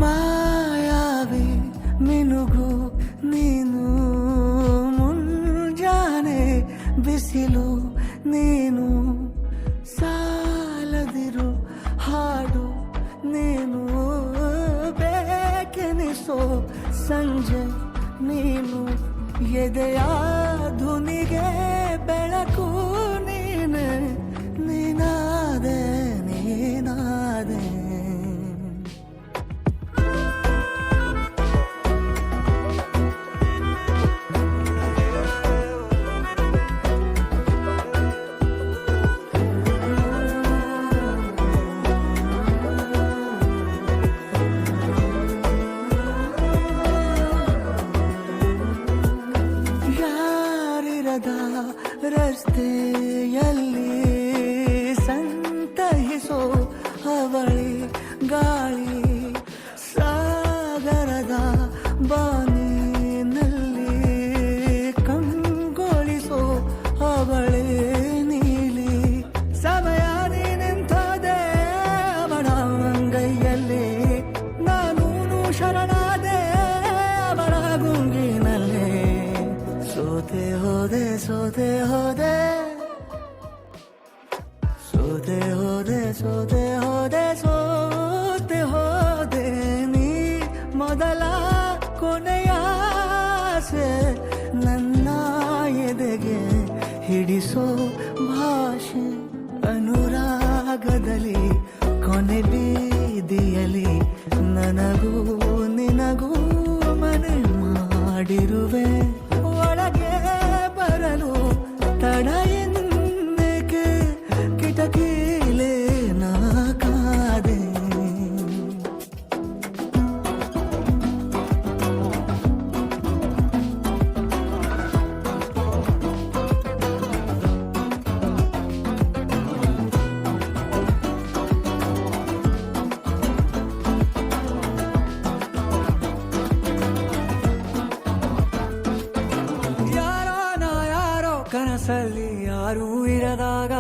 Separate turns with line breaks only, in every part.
ಮಾಯಾವಿ ಮಿನುಗು ನೀನು, ಮುಂಜಾನೆ ಬಿಸಿಲು ನೀನು, ಸಾಲದಿರು ಹಾಡು ನೀನು, ಬೇಕೆನಿಸೋ ಸಂಜೆ ನೀನು, ಎದೆಯ ಧುನಿಗೆ ಬೆಳಕು ನೀನೆ, ನೀನಾದೆ ನೀನಾದೆ. ರಸ್ತೆಯಲ್ಲಿ ಸಂತಹಿಸೋ ಅವಳಿ ಗಾಳಿ, ಸಾಗರದ ಬಾನಿನಲ್ಲಿ ಕಂಗೊಳಿಸೋ ಅವಳೆ ನೀಲಿ, ಸಮಯ ನಿಂತದೆ ಅವಳ ಅಂಗೈಯಲ್ಲಿ, ನಾನು ಶರಣಾದೆ ಅವಳ ಗುಂಗಿನಲ್ಲಿ, ಸೋತೆ ಹೋದೆ ಸೋತೆ ಹೋದೆ ಸೋತೆ ಹೋದೆ ಸೋತೆ ಹೋದೆ ಸೋತೆ ಹೋದೆ, ನೀ ಮೊದಲ ಕೊನೆಯ ಆಸೆ, ನನ್ನ ಎದೆಗೆ ಹಿಡಿಸೋ ಭಾಷೆ, ಅನುರಾಗದಲ್ಲಿ ಕೊನೆ ಬೀದಿಯಲ್ಲಿ ನನಗೂ ನಿನಗೂ ಮನೆ ಮಾಡಿರುವೆ, ಒಳಗೆ ಬರಲು ತಡ ಎಂದೇಕೆ ಕಿಟಕಿಲೇ ನಾ ಕಾದೆ. ಕನಸಲ್ಲಿ ಯಾರೂ ಇರದಾಗ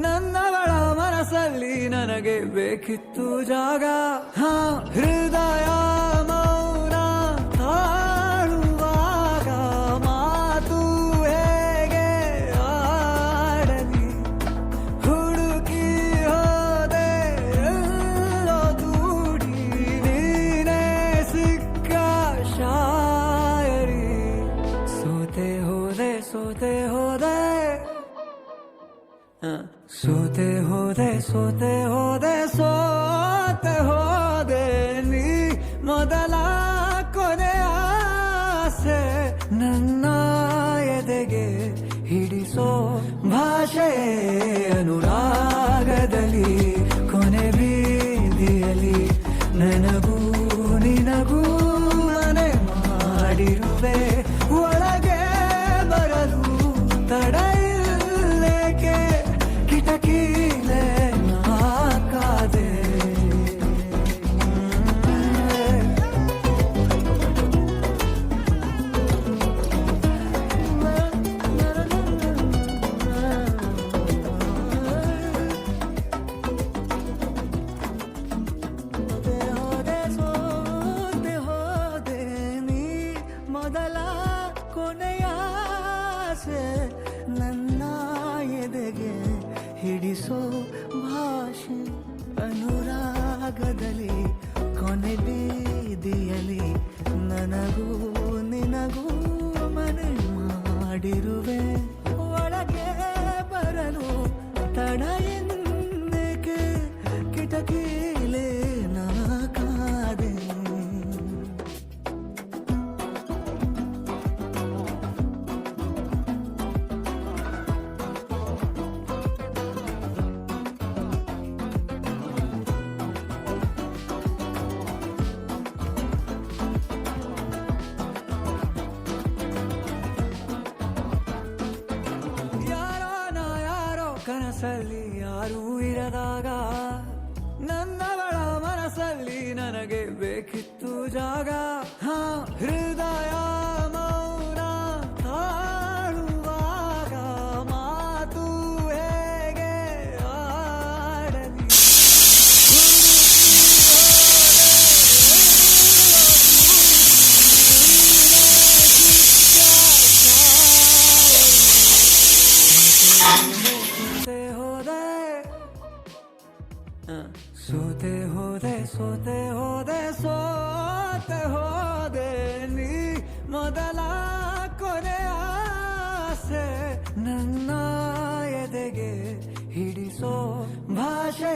ನನ್ನವಳ ಮನಸ್ಸಲ್ಲಿ ನನಗೆ ಬೇಕಿತ್ತು ಜಾಗ, ಹೃದಯ ಮೌನ ತಾಳುವಾಗ ಮಾತು ಹೇಗೆ ಆಡಲಿ, ಹುಡುಕಿ ಹೋದೆ ಎಲ್ಲೋ ದೂಡಿ, ನೀನೇ ಸಿಕ್ಕ ಶಾಯರಿ, ಸೋತೆ ಹೋದೆ ಸೋತೆ ಹೋದೆ ಸೋತೆ ಹೋದೆ ಸೋತೆ ಹೋದೆ ಸೋತೆ ಹೋದೆ, ನೀ ಮೊದಲ ಕೊನೆಯ ಆಸೆ, ನನ್ನ ಎದೆಗೆ ಹಿಡಿಸೋ ಭಾಷೆ, ಅನುರಾಗದಲ್ಲಿ ಕೊನೆ ಬೀದಿಯಲ್ಲಿ ನನಗೂ ನಿನಗೂ ಮನೆ ಮಾಡಿರುವೆ, ಒಳಗೆ ಬರಲು ತಡ ಇಲ್ಲೇಕೆ ಕಿಟಕಿಲೇ ನಾ ಕಾದೆ. ಸೋತೆ ಹೋದೆ ನೀ ಮೊದಲ ಕೊನೆಯ ಆಸೆ, ನನ್ನ ಎದೆಗೆ ಹಿಡಿಸೋ ಭಾಷೆ, ಅನುರಾಗದಲ್ಲಿ ಕೊನೆ ಬೀದಿಯಲ್ಲಿ ನನಗೂ ನಿನಗೂ ಮನೆ ಮಾಡಿರುವೆ, ಒಳಗೆ ಬರಲು ತಡ ಎಂದೇಕೆ ಕಿಟಕಿಲೇ ನಾ ಕಾದೆ. ಕನಸಲ್ಲಿ ಯಾರೂ ಇರದಾಗ ನನ್ನವಳ ಮನಸ್ಸಲ್ಲಿ ನನಗೆ ಬೇಕಿತ್ತು ಜಾಗ, ಹೃದಯ ಮೌನ ತಾಳುವಾಗ ಮಾತು ಹೇಗೆ ಆಡಲಿ, ಸೋತೆ ಹೋದೆ ಸೋತೆ ಹೋದೆ ಸೋತೆ ಹೋದೆ ನೀ ಮೊದಲ ಕೊನೆಯ ಆಸೆ ನನ್ನ ಎದೆಗೆ ಹಿಡಿಸೋ ಭಾಷೆ